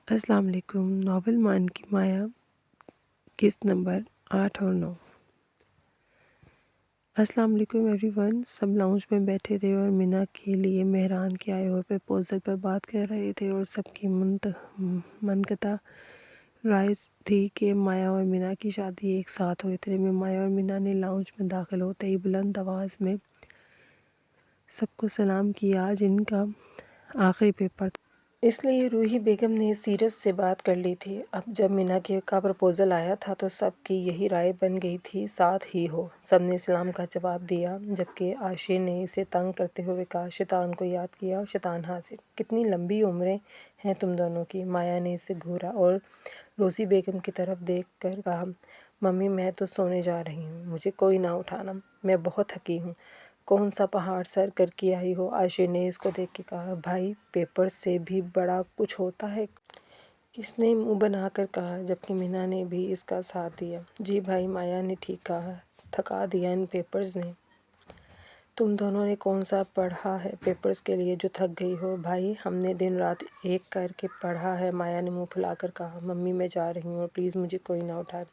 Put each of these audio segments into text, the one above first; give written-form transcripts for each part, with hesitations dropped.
السلام علیکم۔ ناول مان کی مایا قسط نمبر 8 اور 9۔ السلام علیکم ایوری ون۔ سب لاؤنج میں بیٹھے تھے اور مینا کے لیے مہران کے آئے ہوئے پرپوزل پر بات کر رہے تھے، اور سب کی منقطع رائے تھی کہ مایا اور مینا کی شادی ایک ساتھ ہو۔ اتنے میں مایا اور مینا نے لاؤنج میں داخل ہوتے ہی بلند آواز میں سب کو سلام کیا۔ آج ان کا آخری پیپر تھا، اس لیے روحی بیگم نے سیرت سے بات کر لی تھی۔ اب جب مینا کا پرپوزل آیا تھا تو سب کی یہی رائے بن گئی تھی ساتھ ہی ہو۔ سب نے سلام کا جواب دیا، جبکہ عاشر نے اسے تنگ کرتے ہوئے کہا، شیطان کو یاد کیا اور شیطان حاضر، کتنی لمبی عمریں ہیں تم دونوں کی۔ مایا نے اسے گھورا اور روسی بیگم کی طرف دیکھ کر کہا، ممی میں تو سونے جا رہی ہوں، مجھے کوئی نہ اٹھانا، میں بہت تھکی ہوں۔ کون سا پہاڑ سر کر کے آئی ہو؟ عاشر نے اس کو دیکھ کے کہا، بھائی پیپر سے بھی بڑا کچھ ہوتا ہے، اس نے منہ بنا کر کہا، جبکہ مینا نے بھی اس کا ساتھ دیا۔ جی بھائی، مایا نے ٹھیک کہا، تھکا دیا ان پیپرز نے۔ تم دونوں نے کون سا پڑھا ہے پیپرز کے لیے جو تھک گئی ہو؟ بھائی ہم نے دن رات ایک کر کے پڑھا ہے، مایا نے منہ پھلا کر کہا۔ ممی میں جا رہی ہوں اور پلیز مجھے کوئی نہ اٹھائے،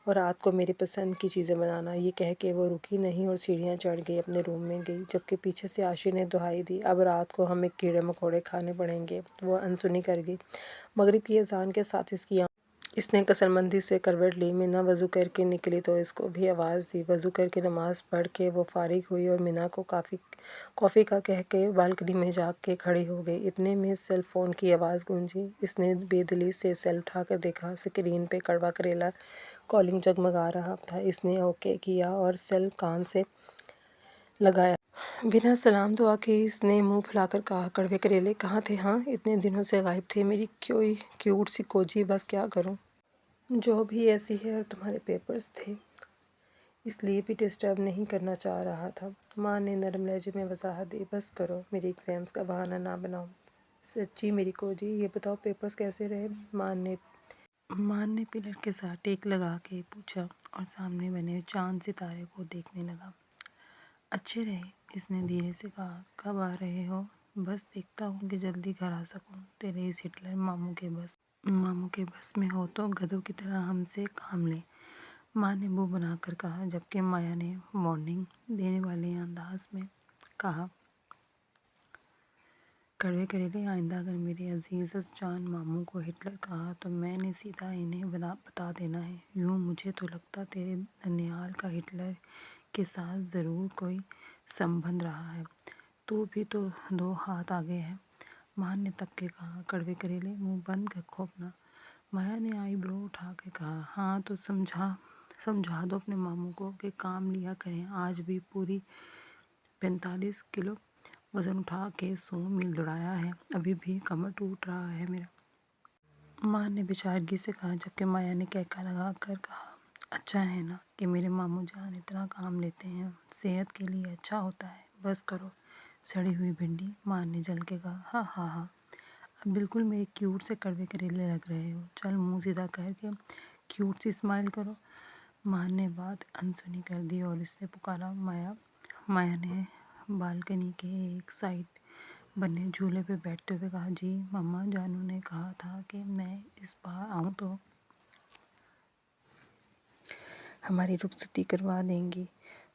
اور رات کو میری پسند کی چیزیں بنانا۔ یہ کہہ کے وہ رکی نہیں اور سیڑھیاں چڑھ گئی، اپنے روم میں گئی، جبکہ پیچھے سے عاشر نے دہائی دی، اب رات کو ہمیں کیڑے مکوڑے کھانے پڑیں گے۔ وہ انسنی کر گئی۔ مغرب کی اذان کے ساتھ اس نے کثرمندی سے کروٹ لی۔ مینا وضو کر کے نکلی تو اس کو بھی آواز دی۔ وضو کر کے نماز پڑھ کے وہ فارغ ہوئی اور مینا کو کافی کا کہہ کے بالکنی میں جا کے کھڑی ہو گئی۔ اتنے میں سیل فون کی آواز گونجی۔ اس نے بے دلی سے سیل اٹھا کر دیکھا، اسکرین پہ کڑوا کریلا کالنگ جگمگا رہا تھا۔ اس نے اوکے کیا اور سیل کان سے لگایا۔ بنا سلام دعا کے اس نے منہ پھلا کر کہا، کڑوے کریلے کہاں تھے؟ ہاں، اتنے دنوں سے غائب تھے میری کیوٹ سی کوجی، بس کیا کروں، جو بھی ایسی ہے، اور تمہارے پیپرز تھے اس لیے بھی ڈسٹرب نہیں کرنا چاہ رہا تھا۔ ماں نے نرم لہجے میں وضاحت دی، بس کرو، میری ایگزامز کا بہانہ نہ بناؤ۔ سچی میری کوجی، یہ بتاؤ پیپرز کیسے رہے؟ ماں نے پلر کے ساتھ ٹیک لگا کے پوچھا اور سامنے بنے چاند ستارے کو دیکھنے لگا۔ اچھے رہے، اس نے دھیرے سے کہا۔ کب آ رہے ہو؟ بس دیکھتا ہوں کہ جلدی گھر آ سکوں۔ تیرے اس ہٹلر ماموں کے بس میں ہو تو گدھوں کی طرح ہم سے کام لے، ماں نے منہ بنا کر کہا، جبکہ مایا نے وارننگ دینے والے انداز میں کہا، کڑوے کریلے آئندہ اگر میرے عزیز جان ماموں کو ہٹلر کہا تو میں نے سیدھا انہیں بتا دینا ہے۔ یوں مجھے تو لگتا تیرے ننیال کا ہٹلر کے ساتھ ضرور کوئی سمبندھ رہا ہے، تو بھی تو 2 ہاتھ آگے ہے، ماں نے تب کے کہا۔ کڑوے کریلے منہ بند رکھو اپنا، مایا نے آئی برو اٹھا کے کہا۔ ہاں تو سمجھا دو اپنے ماموں کو کہ کام لیا کریں، آج بھی پوری 45 کلو وزن اٹھا کے 100 میل دوڑایا ہے، ابھی بھی کمر ٹوٹ رہا ہے میرا، ماں نے بیچارگی سے کہا، جبکہ مایا نے کہکا لگا کر کہا، اچھا ہے نا کہ میرے ماموں جان اتنا کام لیتے ہیں، صحت کے لیے اچھا ہوتا ہے، بس کرو سڑی ہوئی بھنڈی، ماں نے جل کے کہا۔ ہاں ہاں ہاں، اب بالکل میرے کیوٹ سے کڑوے کریلے لگ رہے ہو، چل منہ سیدھا کر کے کیوٹ سی اسمائل کرو، ماں نے بات انسنی کر دی اور اس سے پکارا، مایا نے بالکنی کے ایک سائڈ بنے جھولے پہ بیٹھتے ہوئے کہا، جی مما جانو نے کہا تھا کہ میں اس بار آؤں تو ہماری رخصتی کروا دیں گی،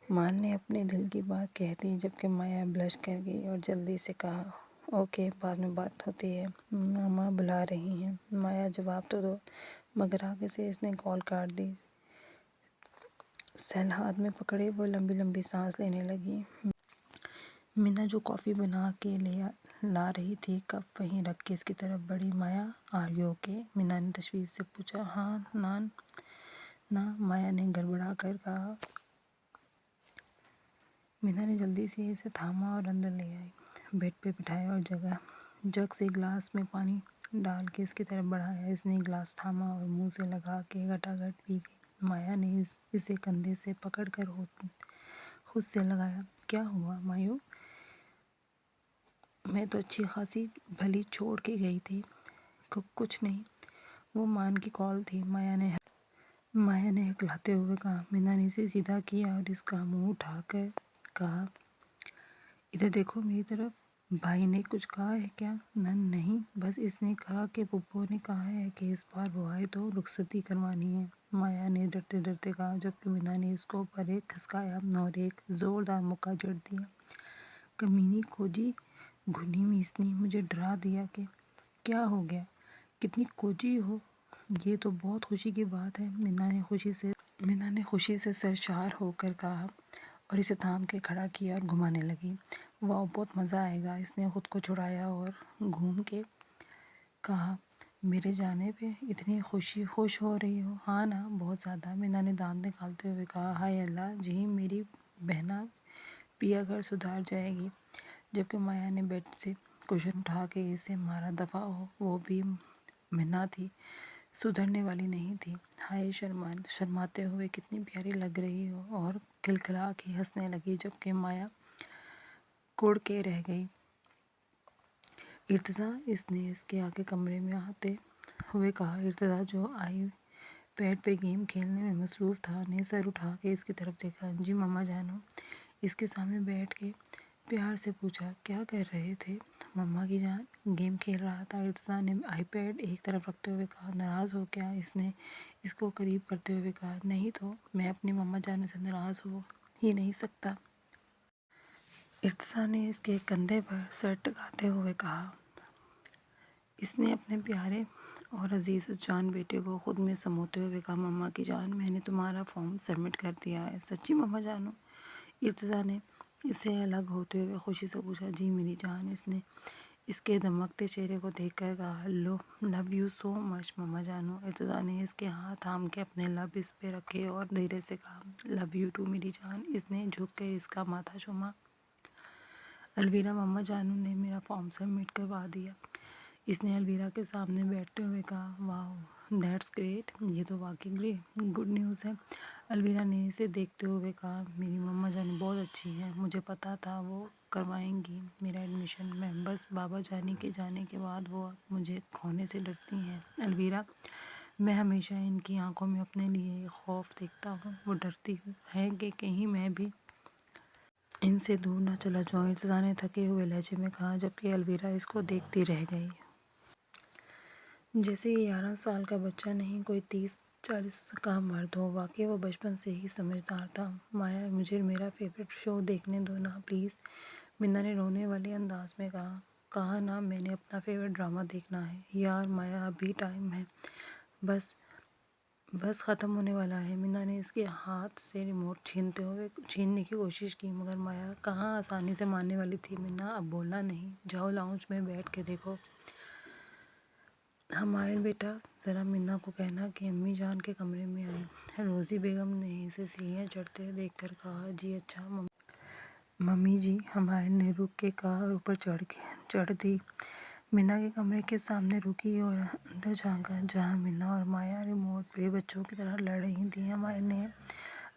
ماں نے اپنے دل کی بات کہہ دی، جبکہ مایا بلش کر گئی اور جلدی سے کہا، اوکے بعد میں بات ہوتی ہے، ماما بلا رہی ہیں، مایا جواب تو دو، مگر آگے سے اس نے کال کاٹ دی۔ سیل ہاتھ میں پکڑے وہ لمبی لمبی سانس لینے لگی۔ مینا جو کافی بنا کے لا رہی تھی کپ وہیں رکھ کے اس کی طرف بڑھی، مایا آر یو اوکے؟ مینا نے تشویش سے پوچھا۔ ہاں نا، مایا نے گڑبڑا کر کہا۔ مینا نے جلدی سے اسے تھاما اور اندر لے آئی، بیڈ پہ بٹھایا اور جگ سے گلاس میں پانی ڈال کے اس کی طرف بڑھایا۔ اس نے گلاس تھاما اور منہ سے لگا کے گھٹا گھٹ پی گئی۔ مایا نے اسے کندھے سے پکڑ کر خود سے لگایا۔ کیا ہوا مایو؟ میں تو اچھی خاصی بھلی چھوڑ کے گئی تھی۔ کچھ نہیں، وہ مان کی کال تھی، مایا نے ہکلاتے ہوئے کہا۔ مینا نے اسے سیدھا کیا اور اس کا منہ اٹھا کر کہا، ادھر دیکھو میری طرف، بھائی نے کچھ کہا ہے کیا؟ نہیں، بس اس نے کہا کہ پھپھو نے کہا ہے کہ اس بار وہ آئے تو رخصتی کروانی ہے، مایا نے ڈرتے ڈرتے کہا، جبکہ مینا نے اس کو پر ایک کھسکایا اور ایک زوردار مکہ جڑ دیا۔ کمینی کوجی گھنی میسنی، مجھے ڈرا دیا کہ کیا ہو گیا؟ کتنی کوجی ہو، یہ تو بہت خوشی کی بات ہے، مینا نے خوشی سے سرشار ہو کر کہا اور اسے تھام کے کھڑا کیا اور گھمانے لگی۔ واہ، بہت مزہ آئے گا، اس نے خود کو چھڑایا اور گھوم کے کہا، میرے جانے پہ اتنی خوش ہو رہی ہو؟ ہاں نا، بہت زیادہ، مینا نے دانت نکالتے ہوئے کہا۔ ہائے اللہ جی، میری بہنا پیا گھر سدھار جائے گی۔ جبکہ مایا نے بیڈ سے کشن اٹھا کے اسے مارا، دفعہ ہو، وہ بھی منا تھی، سدھرنے والی نہیں تھی۔ ہائے شرماتے ہوئے کتنی پیاری لگ رہی ہو، اور کھلکھلا کے ہنسنے لگی، جبکہ مایا کڑ کے رہ گئی۔ ارتضیٰ، اس نے اس کے آگے کمرے میں آتے ہوئے کہا۔ ارتضیٰ، جو آئی پیڈ پہ گیم کھیلنے میں مصروف تھا، نے سر اٹھا کے اس کی طرف دیکھا۔ جی مما جانو، اس کے سامنے بیٹھ کے پیار سے پوچھا۔ کیا کر رہے تھے مما کی جان؟ گیم کھیل رہا تھا، ارتضیٰ نے آئی پیڈ ایک طرف رکھتے ہوئے کہا۔ ناراض ہو کیا؟ اس نے اس کو قریب کرتے ہوئے کہا۔ نہیں تو میں اپنی مما جانو سے ناراض ہو ہی نہیں سکتا۔ ارتضیٰ نے اس کے کندھے پر سر ٹکاتے ہوئے کہا۔ اس نے اپنے پیارے اور عزیز جان بیٹے کو خود میں سموتے ہوئے کہا۔ مما کی جان، میں نے تمہارا فارم سبمٹ کر دیا ہے۔ سچی مما جانو؟ ارتضیٰ نے اس سے الگ ہوتے ہوئے خوشی سے پوچھا۔ جی میری جان، اس نے اس کے دمکتے چہرے کو دیکھ کر کہا۔ لو یو سو مچ مما جانو۔ ارتضیٰ نے اس کے ہاتھ تھام کے اپنے لب اس پہ رکھے اور دھیرے سے کہا۔ لو یو ٹو میری جان۔ اس نے جھک کر اس کا ماتھا چوما۔ الویرا، مما جانو نے میرا فارم سبمٹ کروا دیا، اس نے الویرا کے سامنے بیٹھتے ہوئے کہا۔ واو، دیٹس گریٹ، یہ تو واقعی گڈ نیوز ہے۔ الویرا نے اسے دیکھتے ہوئے کہا۔ میری مما جان بہت اچھی ہے، مجھے پتا تھا وہ کروائیں گی میرا ایڈمیشن، میں بس بابا جانی کے جانے کے بعد وہ مجھے کھونے سے ڈرتی ہیں۔ الویرا، میں ہمیشہ ان کی آنکھوں میں اپنے لیے ایک خوف دیکھتا ہوں، وہ ڈرتی ہیں کہ کہیں میں بھی ان سے دور نہ چلا جاؤں، ارتضیٰ نے تھکے ہوئے لہجے میں کہا، جبکہ الویرا اس کو دیکھتی رہ گئی، جیسے یہ 11 سال کا بچہ نہیں، کوئی 30-40 کا مرد ہو۔ واقعی وہ بچپن سے ہی سمجھدار تھا۔ مایا، مجھے میرا فیورٹ شو دیکھنے دو نا پلیز، مینا نے رونے والے انداز میں کہا۔ کہا نا، میں نے اپنا فیورٹ ڈرامہ دیکھنا ہے۔ یار مایا، ابھی ٹائم ہے، بس ختم ہونے والا ہے۔ مینا نے اس کے ہاتھ سے ریموٹ چھیننے کی کوشش کی، مگر مایا کہاں آسانی سے ماننے والی تھی۔ مینا، اب بولنا نہیں، جاؤ لاؤنج میں بیٹھ کے دیکھو۔ حمائل بیٹا، ذرا مینا کو کہنا کہ امی جان کے کمرے میں آئیں۔ روزی بیگم نے اسے سیڑھیاں چڑھتے دیکھ کر کہا۔ جی اچھا ممی جی، حمائل نے رک کے کہا اور اوپر چڑھ دی۔ مینا کے کمرے کے سامنے رکی اور اندر جھانکا، جہاں مینا اور مایا ریموٹ پہ بچوں کی طرح لڑ رہی تھیں۔ حمائل نے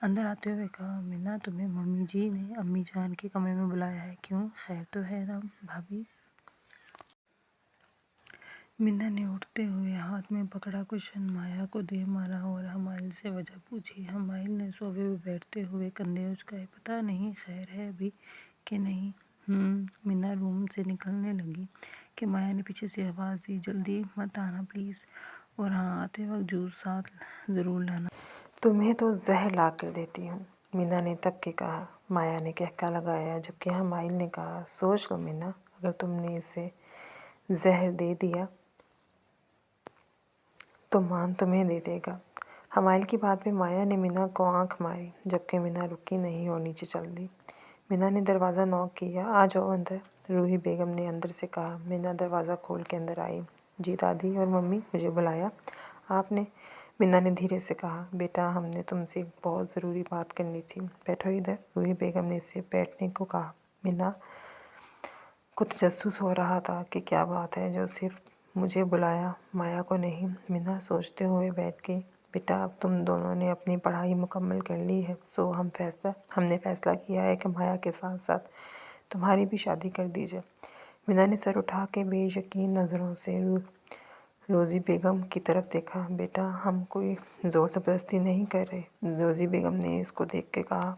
اندر آتے ہوئے کہا۔ مینا، تمہیں ممی جی نے امی جان کے کمرے میں بلایا ہے، کیوں؟ خیر تو ہے نا بھابھی؟ مینا نے اٹھتے ہوئے ہاتھ میں پکڑا کشن مایا کو دے مارا اور حمائل سے وجہ پوچھی۔ حمائل نے صوفے پہ بیٹھتے ہوئے کندھے اچکائے۔ پتہ نہیں، خیر ہے ابھی کہ نہیں؟ مینا روم سے نکلنے لگی کہ مایا نے پیچھے سے آواز دی۔ جلدی مت آنا پلیز، اور ہاں، آتے وقت جوس ساتھ ضرور لانا۔ تمہیں تو زہر لا کر دیتی ہوں، مینا نے تب کے کہا۔ مایا نے کہکا لگایا، جبکہ حمائل نے کہا۔ سوچ لو مینا، اگر تم نے اسے زہر دے دیا تو مان تمہیں دے دے گا۔ حمائل کی بات میں مایا نے مینا کو آنکھ ماری، جبکہ مینا رکی نہیں اور نیچے چل دی۔ مینا نے دروازہ نوک کیا۔ آ جاؤ اندر، روحی بیگم نے اندر سے کہا۔ مینا دروازہ کھول کے اندر آئی۔ جی دادی اور ممی، مجھے بلایا آپ نے؟ مینا نے دھیرے سے کہا۔ بیٹا، ہم نے تم سے ایک بہت ضروری بات کرنی تھی، بیٹھو ادھر، روحی بیگم نے اسے بیٹھنے کو کہا۔ مینا کو تجسس ہو رہا تھا کہ کیا بات ہے جو صرف مجھے بلایا، مایا کو نہیں۔ مینا سوچتے ہوئے بیٹھ گئی۔ بیٹا، اب تم دونوں نے اپنی پڑھائی مکمل کر لی ہے، سو ہم نے فیصلہ کیا ہے کہ مایا کے ساتھ ساتھ تمہاری بھی شادی کر دی جائے۔ مینا نے سر اٹھا کے بے یقین نظروں سے روزی بیگم کی طرف دیکھا۔ بیٹا، ہم کوئی زور زبردستی نہیں کر رہے، روزی بیگم نے اس کو دیکھ کے کہا۔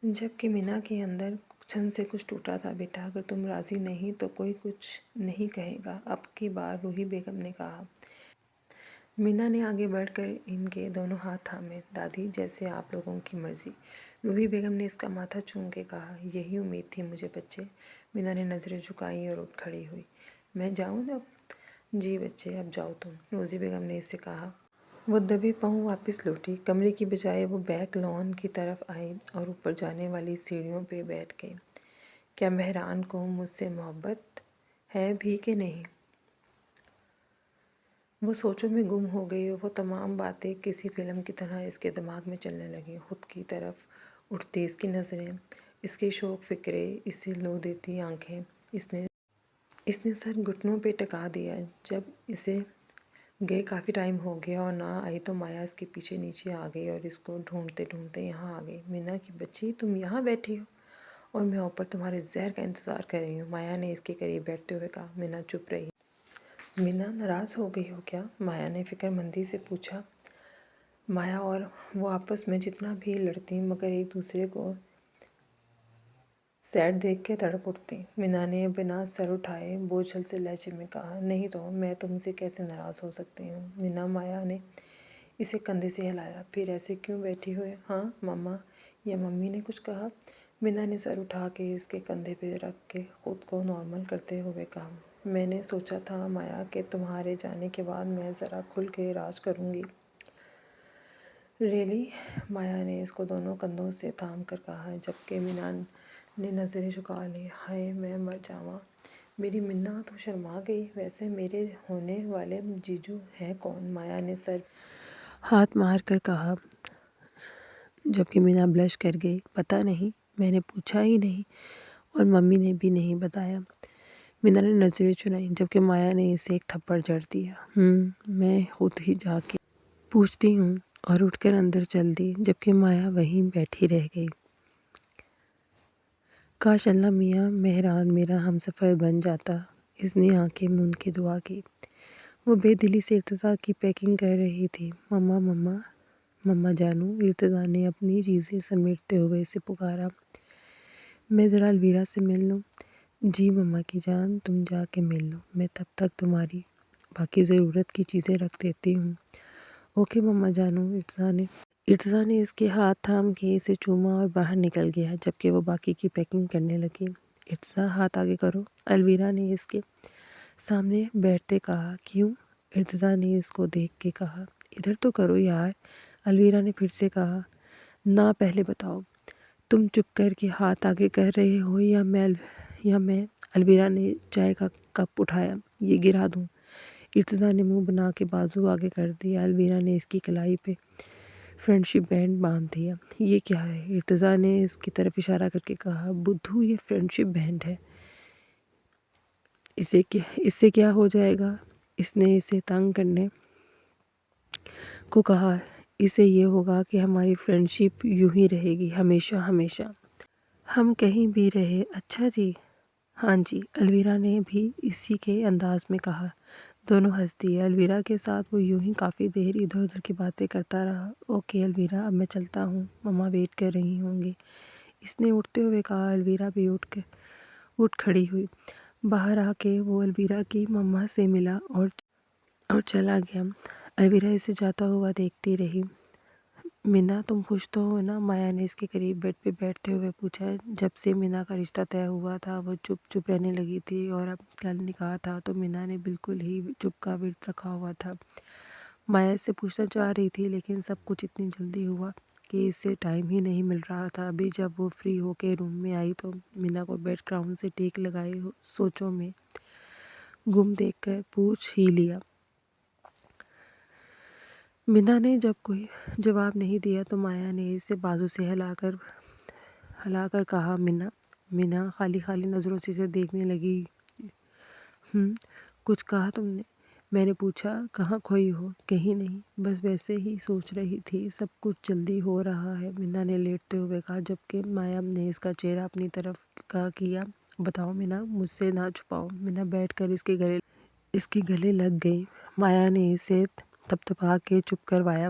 جبکہ مینا کے اندر چھن سے کچھ ٹوٹا تھا۔ بیٹا اگر تم راضی نہیں تو کوئی کچھ نہیں کہے گا، اب کی بار روحی بیگم نے کہا۔ مینا نے آگے بڑھ کر ان کے دونوں ہاتھ تھامے۔ دادی جیسے آپ لوگوں کی مرضی۔ روحی بیگم نے اس کا ماتھا چوم کے کہا۔ یہی امید تھی مجھے بچے۔ مینا نے نظریں جھکائیں اور اٹھ کھڑی ہوئی۔ میں جاؤں اب؟ جی بچے اب جاؤ تم، روزی بیگم نے اس سے کہا۔ وہ دبے پاؤں واپس لوٹی۔ کمرے کی بجائے وہ بیک لان کی طرف آئی اور اوپر جانے والی سیڑھیوں پہ بیٹھ گئی۔ کیا مہران کو مجھ سے محبت ہے بھی کہ نہیں؟ وہ سوچوں میں گم ہو گئی اور وہ تمام باتیں کسی فلم کی طرح اس کے دماغ میں چلنے لگیں۔ خود کی طرف اٹھتی اس کی نظریں، اس کے شوق فکرے، اسے لو دیتی آنکھیں۔ اس نے سر گھٹنوں پہ ٹکا دیا۔ جب اسے گئے کافی ٹائم ہو گیا اور نہ آئی تو مایا اس کے پیچھے نیچے آ گئی اور اس کو ڈھونڈتے ڈھونڈتے یہاں آ گئی۔ مینا کی بچی تم یہاں بیٹھی ہو اور میں اوپر تمہارے زہر کا انتظار کر رہی ہوں، مایا نے اس کے قریب بیٹھتے ہوئے کہا۔ مینا چپ رہی۔ مینا ناراض ہو گئی ہو کیا؟ مایا نے فکر مندی سے پوچھا۔ مایا اور وہ آپس میں جتنا بھی لڑتی مگر ایک دوسرے کو سیڈ دیکھ کے تڑپ اٹھتی۔ مینا نے بنا سر اٹھائے بوجھل سے لہجے میں کہا۔ نہیں تو میں تم سے کیسے ناراض ہو سکتی ہوں؟ مینا مایا نے اسے کندھے سے ہلایا۔ پھر ایسے کیوں بیٹھی ہوئے؟ ہاں ماما یا ممی نے کچھ کہا؟ مینا نے سر اٹھا کے اس کے کندھے پہ رکھ کے خود کو نارمل کرتے ہوئے کہا۔ میں نے سوچا تھا مایا کہ تمہارے جانے کے بعد میں ذرا کھل کے راج کروں گی۔ ریئلی؟ مایا نے اس کو دونوں کندھوں سے تھام کر کہا، جبکہ مینا نے نظریں جھکا لی۔ ہائے میں مر جاواں، میری منا تو شرما گئی۔ ویسے میرے ہونے والے جیجو ہیں کون؟ مایا نے سر ہاتھ مار کر کہا، جبکہ مینا بلش کر گئی۔ پتہ نہیں، میں نے پوچھا ہی نہیں اور ممی نے بھی نہیں بتایا۔ مینا نے نظریں چنائیں، جبکہ مایا نے اسے ایک تھپڑ جڑ دیا۔ میں خود ہی جا کے پوچھتی ہوں، اور اٹھ کر اندر چل دی، جبکہ مایا وہیں بیٹھی رہ گئی۔ کاش اللہ میاں مہران میرا ہمسفر بن جاتا، اس نے آنکھیں موند کے دعا کی۔ وہ بے دلی سے ارتضیٰ کی پیکنگ کر رہی تھی۔ مما جانو، ارتضیٰ نے اپنی چیزیں سمیٹتے ہوئے اسے پکارا۔ میں ذرا الویرا سے مل لوں؟ جی مما کی جان، تم جا کے مل لو، میں تب تک تمہاری باقی ضرورت کی چیزیں رکھ دیتی ہوں۔ اوکے مما جانو۔ ارتضیٰ نے اس کے ہاتھ تھام کے اسے چوما اور باہر نکل گیا، جبکہ وہ باقی کی پیکنگ کرنے لگی۔ ارتضیٰ ہاتھ آگے کرو، الویرا نے اس کے سامنے بیٹھتے کہا۔ کیوں؟ ارتضیٰ نے اس کو دیکھ کے کہا۔ ادھر تو کرو یار، الویرا نے پھر سے کہا۔ نہ پہلے بتاؤ، تم چپ کر کے ہاتھ آگے کر رہے ہو یا میں؟ الویرا نے چائے کا کپ اٹھایا۔ یہ گرا دوں؟ ارتضیٰ نے منہ بنا کے بازو آگے کر دیا۔ الویرا نے اس کی کلائی پہ فرینڈ شپ بینڈ باندھ دیا۔ یہ کیا ہے؟ ارتضیٰ نے اس کی طرف اشارہ کر کے کہا۔ بدھو، یہ فرینڈ شپ بینڈ ہے، اس سے کیا ہو جائے گا؟ اس نے اسے تنگ کرنے کو کہا۔ اس سے یہ ہوگا کہ ہماری فرینڈ شپ یوں ہی رہے گی، ہمیشہ ہمیشہ، ہم کہیں بھی رہے۔ اچھا جی، ہاں جی، الویرا نے بھی اسی کے انداز میں کہا۔ دونوں ہنس دیے۔ الویرا کے ساتھ وہ یوں ہی کافی دیر ادھر ادھر کی باتیں کرتا رہا۔ اوکے الویرا، اب میں چلتا ہوں، مما ویٹ کر رہی ہوں گی، اس نے اٹھتے ہوئے کہا۔ الویرا بھی اٹھ کھڑی ہوئی۔ باہر آ کے وہ الویرا کی مما سے ملا اور چلا گیا۔ الویرا اسے جاتا ہوا دیکھتی رہی۔ مینا تم خوش تو ہو نا؟ مایا نے اس کے قریب بیڈ پہ بیٹھتے ہوئے پوچھا۔ جب سے مینا کا رشتہ طے ہوا تھا وہ چپ چپ رہنے لگی تھی، اور اب کل نکاح تھا تو مینا نے بالکل ہی چپ کا ورت رکھا ہوا تھا۔ مایا اس سے پوچھنا چاہ رہی تھی، لیکن سب کچھ اتنی جلدی ہوا کہ اسے ٹائم ہی نہیں مل رہا تھا۔ ابھی جب وہ فری ہو کے روم میں آئی تو مینا کو بیک گراؤنڈ سے ٹیک لگائے سوچوں میں گم دیکھ کر پوچھ ہی لیا۔ مینا نے جب کوئی جواب نہیں دیا تو مایا نے اسے بازو سے ہلا کر کہا۔ مینا خالی نظروں سے اسے دیکھنے لگی۔ کچھ کہا تم نے؟ میں نے پوچھا کہاں کھوئی ہو؟ کہیں نہیں، بس ویسے ہی سوچ رہی تھی، سب کچھ جلدی ہو رہا ہے، مینا نے لیٹتے ہوئے کہا، جبکہ مایا نے اس کا چہرہ اپنی طرف کا کیا۔ بتاؤ مینا، مجھ سے نہ چھپاؤ۔ مینا بیٹھ کر اس کے گلے لگ گئی۔ مایا نے اسے تھپتھپا کے چپ کروایا۔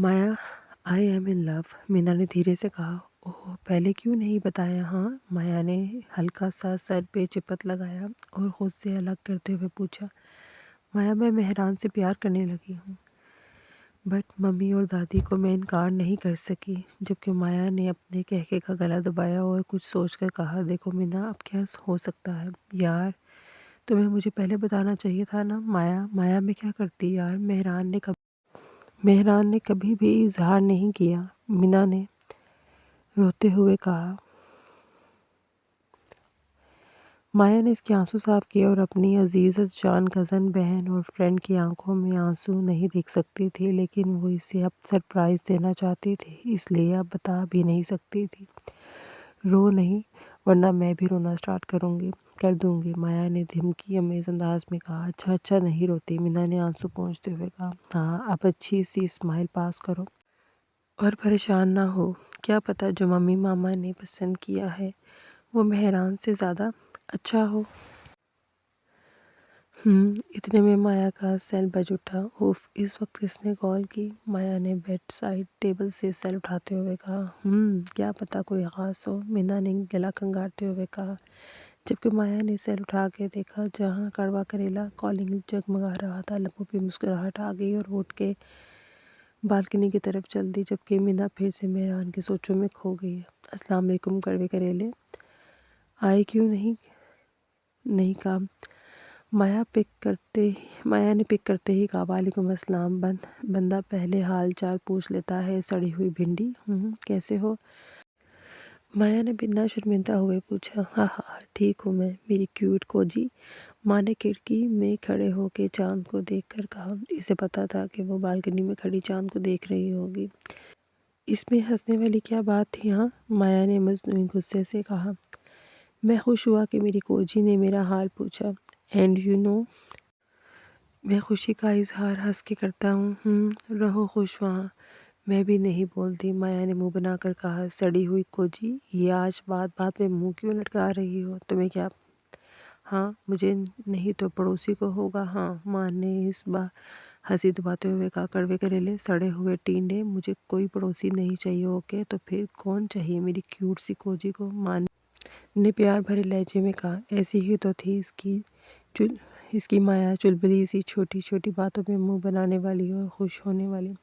مایا، آئی ایم ان لو، مینا نے دھیرے سے کہا۔ اوہ پہلے کیوں نہیں بتایا؟ ہاں، مایا نے ہلکا سا سر پہ چپت لگایا اور خود سے الگ کرتے ہوئے پوچھا۔ مایا، میں مہران سے پیار کرنے لگی ہوں، بٹ ممی اور دادی کو میں انکار نہیں کر سکی۔ جبکہ مایا نے اپنے کہکے کا گلا دبایا اور کچھ سوچ کر کہا، دیکھو مینا، اب کیا ہو سکتا ہے یار، تمہیں مجھے پہلے بتانا چاہیے تھا نا۔ مایا میں کیا کرتی یار، مہران نے کبھی بھی اظہار نہیں کیا، مینا نے روتے ہوئے کہا۔ مایا نے اس کے آنسو صاف کیے اور اپنی عزیز جان کزن، بہن اور فرینڈ کی آنکھوں میں آنسو نہیں دیکھ سکتی تھی، لیکن وہ اسے اب سرپرائز دینا چاہتی تھی، اس لیے اب بتا بھی نہیں سکتی تھی۔ رو نہیں، ورنہ میں بھی رونا سٹارٹ کر دوں گی، مایا نے دھمکی آمیز انداز میں کہا۔ اچھا نہیں روتی، مینا نے آنسو پونچھتے ہوئے کہا۔ ہاں، اب اچھی سی اسمائل پاس کرو اور پریشان نہ ہو، کیا پتہ جو ممی ماما نے پسند کیا ہے وہ مہران سے زیادہ اچھا ہو۔ اتنے میں مایا کا سیل بج اٹھا۔ اوف، اس وقت کس نے کال کی؟ مایا نے بیڈ سائڈ ٹیبل سے سیل اٹھاتے ہوئے کہا۔ کیا پتہ کوئی خاص ہو، مینا نے گلا کنگارتے ہوئے کہا، جبکہ مایا نے سیل اٹھا کے دیکھا جہاں کڑوا کریلا کالنگ جگمگا رہا تھا۔ لبوں پہ مسکراہٹ آ گئی اور اٹھ کے بالکنی کی طرف چل دی، جبکہ مینا پھر سے مہران کی سوچوں میں کھو گئی۔ السلام علیکم کڑوے کریلے، آئے کیوں نہیں کہا۔ مایا نے پک کرتے ہی کہا، وعلیکم السلام، بندہ پہلے حال چال پوچھ لیتا ہے، سڑی ہوئی بھنڈی، کیسے ہو؟ مایا نے بنا شرمندہ ہوئے پوچھا۔ ہاں ٹھیک ہوں میں، میری کیوٹ کوجی، ماں نے کھڑکی میں کھڑے ہو کے چاند کو دیکھ کر کہا۔ اسے پتا تھا کہ وہ بالکنی میں کھڑی چاند کو دیکھ رہی ہوگی۔ اس میں ہنسنے والی کیا بات تھی؟ ہاں، مایا نے مصنوعی غصے سے کہا۔ میں خوش ہوا کہ میری کوجی نے میرا حال پوچھا، اینڈ یو نو، میں خوشی کا اظہار ہنس کے کرتا ہوں۔ رہو خوش وہاں، میں بھی نہیں بولتی، مایا نے منہ بنا کر کہا۔ سڑی ہوئی کوجی، یہ آج بات میں منہ کیوں لٹکا رہی ہو؟ تمہیں کیا؟ ہاں، مجھے نہیں تو پڑوسی کو ہوگا۔ ہاں، ماں نے اس بار ہنسی دباتے ہوئے کہا۔ کڑوے کریلے، سڑے ہوئے ٹینڈے، مجھے کوئی پڑوسی نہیں چاہیے، اوکے؟ تو پھر کون چاہیے میری کیوٹ سی کوجی کو؟ ماں نے پیار بھرے لہجے میں کہا۔ ایسی ہی تو تھی اس کی مایا، چلبلی سی، چھوٹی چھوٹی باتوں میں منہ بنانے والی اور خوش ہونے والی۔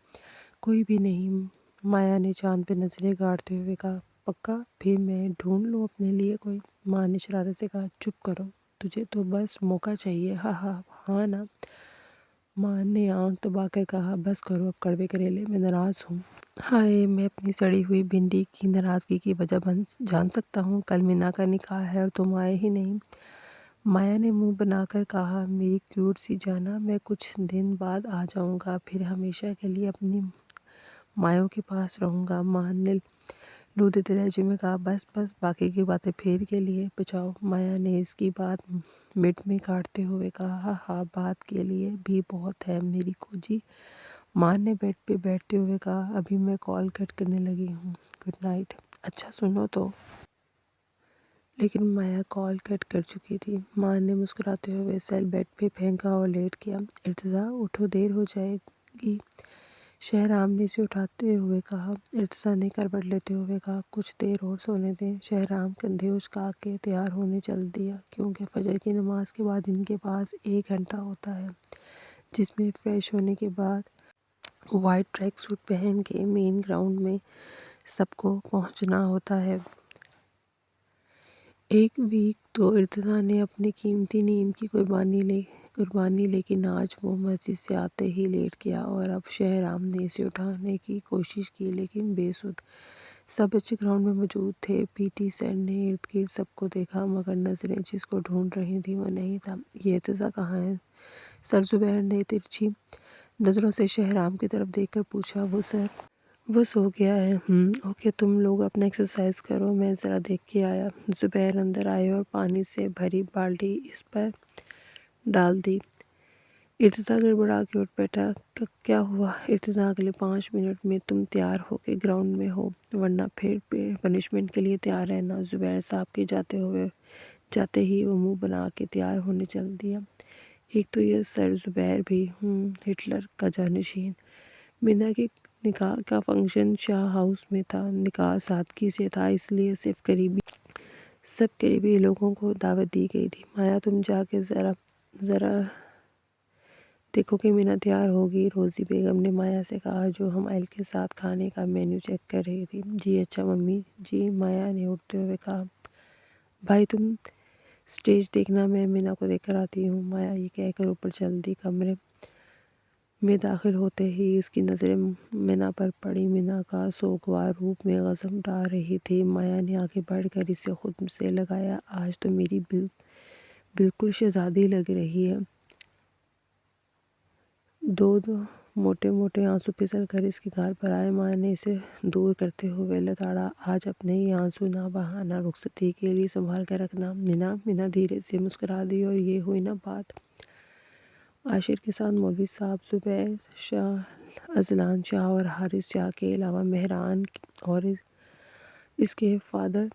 کوئی بھی نہیں، مایا نے چاند پہ نظریں گاڑتے ہوئے کہا۔ پکا؟ پھر میں ڈھونڈ لوں اپنے لیے کوئی؟ ماں نے شرارت سے کہا۔ چپ کرو، تجھے تو بس موقع چاہیے، ہاں نا؟ ماں نے آنکھ دبا کر کہا۔ بس کرو اب کڑوے کریلے، میں ناراض ہوں۔ ہائے، میں اپنی سڑی ہوئی بھنڈی کی ناراضگی کی وجہ جان سکتا ہوں؟ کل مینا کا نکاح ہے اور تم آئے ہی نہیں، مایا نے منہ بنا کر کہا۔ میری کیوٹ سی جانا، میں کچھ دن بعد آ جاؤں گا، پھر ہمیشہ کے لیے اپنی مایوں کے پاس رہوں گا، ماں نے لودھتے لہجے میں کہا۔ بس باقی کی باتیں پھر کے لیے بچاؤ، مایا نے اس کی بات مڈ میں کاٹتے ہوئے کہا۔ ہاں، بات کے لیے بھی بہت ہے میری کوجی، ماں نے بیڈ پہ بیٹھتے ہوئے کہا۔ ابھی میں کال کٹ کرنے لگی ہوں، گڈ نائٹ۔ اچھا سنو تو۔ لیکن مایا کال کٹ کر چکی تھی۔ ماں نے مسکراتے ہوئے سیل بیڈ پہ پھینکا اور لیٹ گیا۔ ارتضیٰ اٹھو، دیر ہو جائے گی، شہرام نے اسے اٹھاتے ہوئے کہا۔ ارتضیٰ نے کروٹ لیتے ہوئے کہا، کچھ دیر اور سونے دیں۔ شہرام کندھے اچکا کے تیار ہونے چل دیا، کیونکہ فجر کی نماز کے بعد ان کے پاس 1 گھنٹہ ہوتا ہے، جس میں فریش ہونے کے بعد وائٹ ٹریک سوٹ پہن کے مین گراؤنڈ میں سب کو پہنچنا ہوتا ہے۔ ایک ویک تو ارتضیٰ نے اپنی قیمتی نیند کی قربانی، لیکن آج وہ مسجد سے آتے ہی لیٹ گیا اور اب شہرام نے اسے اٹھانے کی کوشش کی، لیکن بے سود۔ سب بچے گراؤنڈ میں موجود تھے۔ پی ٹی سر نے ارد گرد سب کو دیکھا، مگر نظریں جس کو ڈھونڈ رہی تھیں وہ نہیں تھا۔ یہ ارتضیٰ کہاں ہے؟ سر زبیر نے ترچھی نظروں سے شہرام کی طرف دیکھ کر پوچھا۔ وہ سر، وہ سو گیا ہے۔ اوکے، تم لوگ اپنا ایکسرسائز کرو، میں ذرا دیکھ کے آیا۔ زبیر اندر آئے اور پانی سے بھری بالٹی اس پر ڈال دی۔ ارتضیٰ گڑبڑا کے اٹھ بیٹھا۔ کیا ہوا؟ ارتضیٰ، اگلے 5 منٹ میں تم تیار ہو کے گراؤنڈ میں ہو، ورنہ پھر پنشمنٹ کے لیے تیار رہنا۔ زبیر صاحب کے جاتے ہی وہ منہ بنا کے تیار ہونے چل دیا۔ ایک تو یہ سر زبیر بھی، ہٹلر کا جانشین، مینا کی نکاح کا فنکشن شاہ ہاؤس میں تھا۔ نکاح سادگی سے تھا، اس لیے صرف سب قریبی لوگوں کو دعوت دی گئی تھی۔ مایا تم جا کے ذرا دیکھو کہ مینا تیار ہوگی، روزی بیگم نے مایا سے کہا جو ہم ایل کے ساتھ کھانے کا مینیو چیک کر رہی تھی۔ جی اچھا ممی جی، مایا نے اٹھتے ہوئے کہا۔ بھائی تم اسٹیج دیکھنا، میں مینا کو دیکھ کر آتی ہوں۔ مایا یہ کہہ کر اوپر چل دی۔ کمرے میں داخل ہوتے ہی اس کی نظریں مینا پر پڑی۔ مینا کا سوگوار روپ میں غضب ڈال رہی تھی۔ مایا نے آگے بڑھ کر اسے خود سے لگایا۔ آج تو میری بالکل شہزادی لگ رہی ہے۔ دو موٹے موٹے آنسو پھسل کر اس کے گال پر آئے۔ مایا نے اسے دور کرتے ہوئے لتاڑا۔ آج اپنے یہ آنسو نہ بہانا، رخصتی کے لیے سنبھال کر رکھنا۔ مینا دھیرے سے مسکرا دی اور یہ ہوئی نا بات۔ عاشر کے ساتھ مولوی صاحب، زبیر شاہ، اذلان شاہ اور حارث شاہ کے علاوہ مہران اور اس کے فادر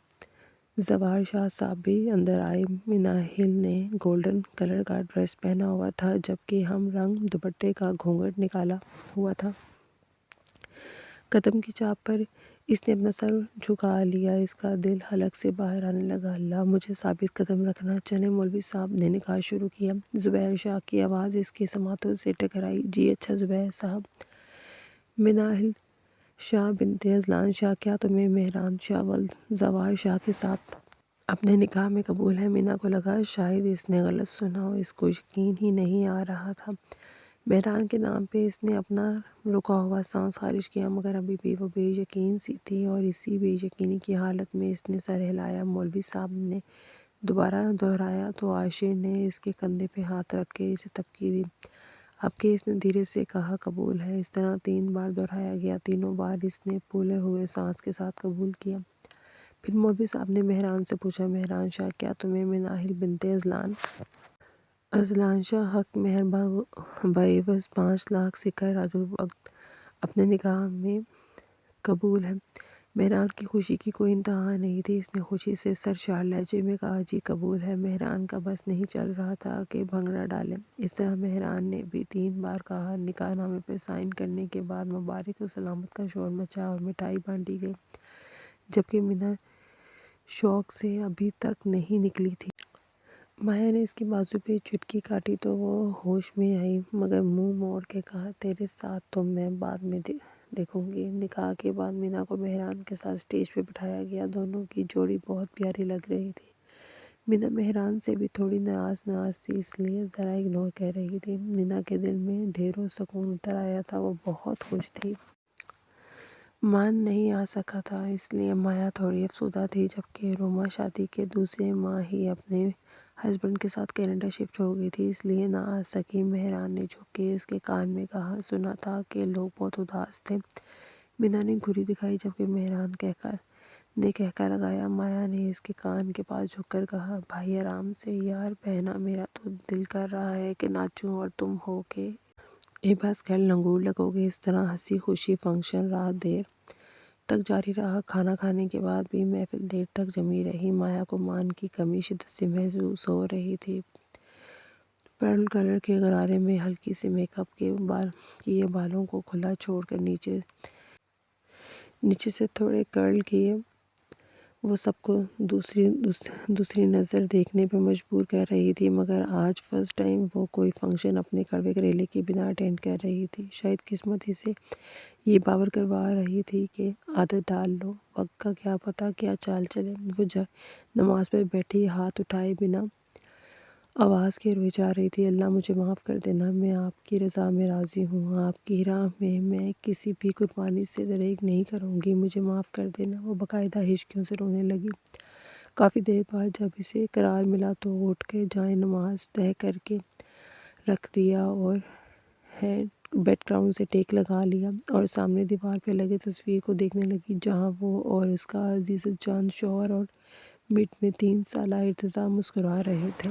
زوار شاہ صاحب بھی اندر آئے۔ مناہل نے گولڈن کلر کا ڈریس پہنا ہوا تھا جبکہ ہم رنگ دوپٹے کا گھونگھٹ نکالا ہوا تھا۔ قدم کی چاپ پر اس نے اپنا سر جھکا لیا۔ اس کا دل حلق سے باہر آنے لگا۔ اللہ مجھے ثابت قدم رکھنا۔ چلیں مولوی صاحب نے نکاح شروع کیا۔ زبیر شاہ کی آواز اس کے سماعتوں سے ٹکرائی۔ جی اچھا زبیر صاحب۔ مناہل شاہ بنت اذلان شاہ، کیا تمہیں مہران شاہ ولد زوار شاہ کے ساتھ اپنے نکاح میں قبول ہے؟ مینا کو لگا شاید اس نے غلط سنا ہو، اس کو یقین ہی نہیں آ رہا تھا۔ مہران کے نام پہ اس نے اپنا رکا ہوا سانس خارج کیا، مگر ابھی بھی وہ بے یقین سی تھی اور اسی بے یقینی کی حالت میں اس نے سر ہلایا۔ مولوی صاحب نے دوبارہ دہرایا تو عاشر نے اس کے کندھے پہ ہاتھ رکھ کے اسے تبکی دی۔ اب کہ اس نے دھیرے سے کہا قبول ہے۔ اس طرح 3 بار دہرایا گیا۔ تینوں بار اس نے پھولے ہوئے سانس کے ساتھ قبول کیا۔ پھر مولوی صاحب نے مہران سے پوچھا، مہران شاہ کیا تمہیں مناہل بنت اذلان شاہ حق مہر بعوض 5 لاکھ سکہ راج الوقت اپنے نکاح میں قبول ہے؟ مہران کی خوشی کی کوئی انتہا نہیں تھی۔ اس نے خوشی سے سرشار لہجے میں کہا جی قبول ہے۔ مہران کا بس نہیں چل رہا تھا کہ بھنگڑا ڈالے۔ اس طرح مہران نے بھی 3 بار کہا۔ نکاح نامے پر سائن کرنے کے بعد مبارک و سلامت کا شور مچا اور مٹھائی بانٹی گئی، جبکہ مینا شوق سے ابھی تک نہیں نکلی تھی۔ مایا نے اس کی بازو پہ چٹکی کاٹی تو وہ ہوش میں آئی، مگر منہ موڑ کے کہا تیرے ساتھ تو میں بعد میں دیکھوں گی۔ نکاح کے بعد مینا کو مہران کے ساتھ اسٹیج پہ بٹھایا گیا۔ دونوں کی جوڑی بہت پیاری لگ رہی تھی۔ مینا مہران سے بھی تھوڑی ناز تھی، اس لیے ذرا اگنور کر رہی تھی۔ مینا کے دل میں ڈھیروں سکون اتر آیا تھا، وہ بہت خوش تھی۔ مان نہیں آ سکا تھا، اس لیے مایا تھوڑی افسردہ تھی۔ جبکہ روما شادی کے دوسرے ماہ ہی اپنے ہسبینڈ کے ساتھ کینیڈا شفٹ ہو گئی تھی، اس لیے نہ آ سکی۔ مہران نے جھک کے اس کے کان میں کہا، سنا تھا کہ لوگ بہت اداس تھے۔ مینا نے گھوری دکھائی جبکہ مہران نے کہہ لگایا۔ مایا نے اس کے کان کے پاس جھک کر کہا، بھائی آرام سے یار، بہنا میرا تو دل کر رہا ہے کہ ناچوں اور تم ہو کے بس کر لنگور لگو گے۔ اس طرح ہنسی خوشی فنکشن رات دیر تک جاری رہا۔ کھانا کھانے کے بعد بھی محفل دیر تک جمی رہی۔ مایا کو مان کی کمی شدت سے محسوس ہو رہی تھی۔ پرل کلر کے غرارے میں ہلکی سے میک اپ کیے بالوں کو کھلا چھوڑ کر نیچے سے تھوڑے کرل کیے، وہ سب کو دوسری نظر دیکھنے پہ مجبور کر رہی تھی، مگر آج فرسٹ ٹائم وہ کوئی فنکشن اپنے کڑوے کریلے کے بنا اٹینڈ کر رہی تھی۔ شاید قسمت اسے یہ باور کروا رہی تھی کہ عادت ڈال لو، وقت کا کیا پتہ کیا چال چلے۔ وہ نماز پر بیٹھی ہاتھ اٹھائے بنا آواز کے روئے جا رہی تھی، اللہ مجھے معاف کر دینا، میں آپ کی رضا میں راضی ہوں، آپ کی راہ میں کسی بھی قربانی سے دریغ نہیں کروں گی، مجھے معاف کر دینا۔ وہ باقاعدہ ہچکیوں سے رونے لگی۔ کافی دیر بعد جب اسے قرار ملا تو وہ اٹھ کے جائے نماز تہہ کر کے رکھ دیا اور بیک گراؤنڈ سے ٹیک لگا لیا اور سامنے دیوار پہ لگے تصویر کو دیکھنے لگی جہاں وہ اور اس کا عزیز جان شوہر اور مڈ میں 3 سالہ ارتضیٰ مسکرا رہے تھے۔